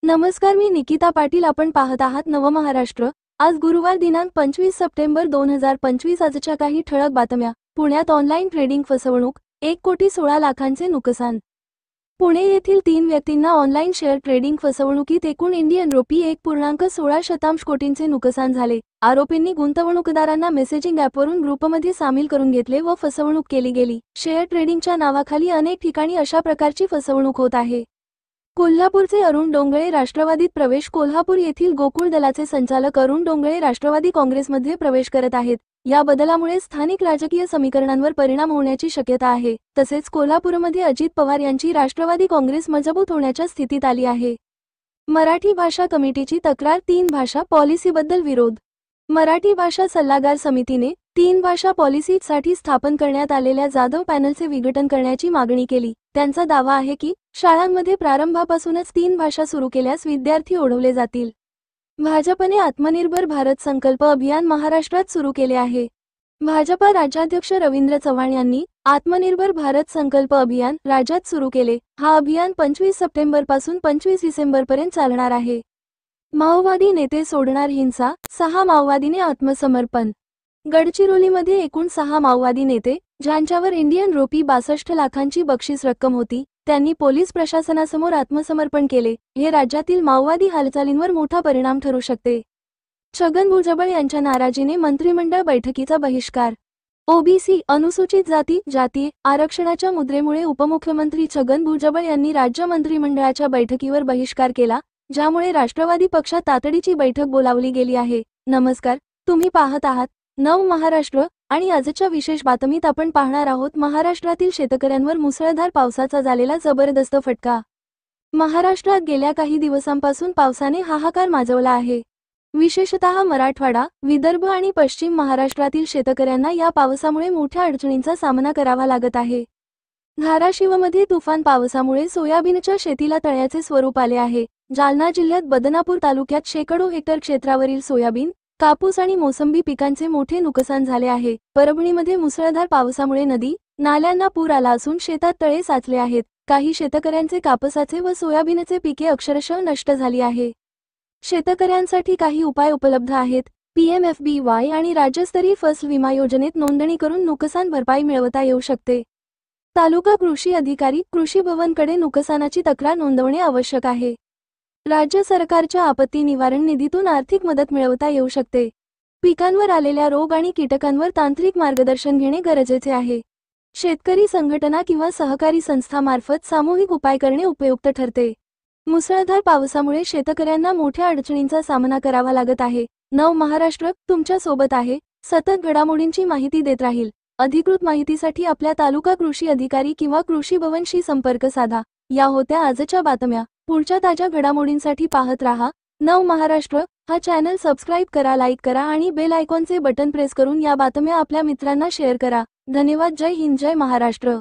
नमस्कार, मी निकिता पाटील. आपण पाहत आहात नवमहाराष्ट्र. आज गुरुवार दिनांक 25 सप्टेंबर 2025. आजच्या काही ठळक बातम्या. पुण्यात ऑनलाईन ट्रेडिंग फसवणूक, 1,16,00,000चे नुकसान. पुणे येथील 3 व्यक्तींना ऑनलाईन शेअर ट्रेडिंग फसवणुकीत एकूण इंडियन रुपी 1,16 कोटींचे नुकसान झाले. आरोपींनी गुंतवणूकदारांना मेसेजिंग ॲपवरून ग्रुपमध्ये सामील करून घेतले व फसवणूक केली गेली. शेअर ट्रेडिंगच्या नावाखाली अनेक ठिकाणी अशा प्रकारची फसवणूक होत आहे. कोल्हापूरचे अरुण डोंगळे राष्ट्रवादीत प्रवेश. कोल्हापूर येथील गोकुळ दलाचे संचालक अरुण डोंगळे राष्ट्रवादी काँग्रेसमध्ये प्रवेश करत आहेत. या बदलामुळे स्थानिक राजकीय समीकरणांवर परिणाम होण्याची शक्यता आहे. तसेच कोल्हापूरमध्ये अजित पवार यांची राष्ट्रवादी काँग्रेस मजबूत होण्याच्या स्थितीत आली आहे. मराठी भाषा कमिटीची तक्रार. 3 भाषा पॉलिसीबद्दल विरोध. मराठी भाषा सल्लागार समितीने 3 भाषा पॉलिसीसाठी स्थापन करण्यात आलेल्या जाधव पॅनलचे विघटन करण्याची मागणी केली. त्यांचा दावा आहे की शाळांमध्ये प्रारंभापासूनच 3 भाषा सुरू केल्यास विद्यार्थी ओढवले जातील. भाजपने आत्मनिर्भर भारत संकल्प अभियान महाराष्ट्रात सुरू केले आहे. भाजपा राज्याध्यक्ष रवींद्र चव्हाण यांनी आत्मनिर्भर भारत संकल्प अभियान राज्यात सुरू केले. हा अभियान 25 सप्टेंबरपासून 25 डिसेंबरपर्यंत चालणार आहे. माओवादी नेते सोडणार हिंसा, 6 माओवादीने आत्मसमर्पण. गडचिरोलीमध्ये एकूण 6 माओवादी नेते, ज्यांच्यावर इंडियन रुपी 62 लाखांची बक्षीस रक्कम होती, त्यांनी पोलीस प्रशासनासमोर आत्मसमर्पण केले. हे राज्यातील माओवादी हालचालींवर मोठा परिणाम ठरू शकते. छगन भुजबळ यांच्या नाराजीने मंत्रिमंडळ बैठकीचा बहिष्कार. ओबीसी अनुसूचित जाती आरक्षणाच्या मुद्रेमुळे उपमुख्यमंत्री छगन भुजबळ यांनी राज्य मंत्रिमंडळाच्या बैठकीवर बहिष्कार केला, ज्यामुळे राष्ट्रवादी पक्षात तातडीची बैठक बोलावली गेली आहे. नमस्कार, तुम्ही पाहत आहात नवमहाराष्ट्र आणि आजच्या विशेष बातमीत आपण पाहणार आहोत महाराष्ट्रातील शेतकऱ्यांवर मुसळधार पावसाचा झालेला जबरदस्त फटका. महाराष्ट्रात गेल्या काही दिवसांपासून पावसाने हाहाकार माजवला आहे. विशेषतः मराठवाडा, विदर्भ आणि पश्चिम महाराष्ट्रातील शेतकऱ्यांना या पावसामुळे मोठ्या अडचणींचा सामना करावा लागत आहे. धाराशिवमध्ये तुफान पावसामुळे सोयाबीनच्या शेतीला तळ्याचे स्वरूप आले आहे. जालना जिल्ह्यात बदनापूर तालुक्यात शेकडो हेक्टर क्षेत्रावरील सोयाबीन, कापूस आणि मोसंबी पिकांचे मोठे नुकसान झाले आहे. परभणीमध्ये मुसळधार पावसामुळे नदी, नाल्यांना पूर आला असून शेतात तळे साचले आहेत. काही शेतकऱ्यांचे कापसाचे व सोयाबीनचे पिके अक्षरशः नष्ट झाली आहे. शेतकऱ्यांसाठी काही उपाय उपलब्ध आहेत. PMFBY आणि राज्यस्तरीय फसल विमा योजनेत नोंदणी करून नुकसान भरपाई मिळवता येऊ शकते. तालुका कृषी अधिकारी, कृषी भवनकडे नुकसानाची तक्रार नोंदवणे आवश्यक आहे. राज्य सरकारच्या आपत्ती निवारण निधीतून आर्थिक मदत मिळवता येऊ शकते. पिकांवर आलेल्या रोग आणि कीटकांवर तांत्रिक मार्गदर्शन घेणे गरजेचे आहे. शेतकरी संघटना किंवा सहकारी संस्थांमार्फत सामूहिक उपाय करणे उपयुक्त ठरते. मुसळधार पावसामुळे शेतकऱ्यांना मोठ्या अडचणींचा सामना करावा लागत आहे. नवमहाराष्ट्र तुमच्या सोबत आहे, सतत घडामोडींची माहिती देत राहील. अधिकृत माहितीसाठी आपल्या तालुका कृषी अधिकारी किंवा कृषी भवनशी संपर्क साधा. या होत्या आजच्या बातम्या. पुढच्या ताज्या घडामोडींसाठी पाहत राहा नवमहाराष्ट्र. हा चॅनल सबस्क्राईब करा, लाईक करा आणि बेल आयकॉनचे बटन प्रेस करून या बातम्या आपल्या मित्रांना शेअर करा. धन्यवाद. जय हिंद, जय महाराष्ट्र.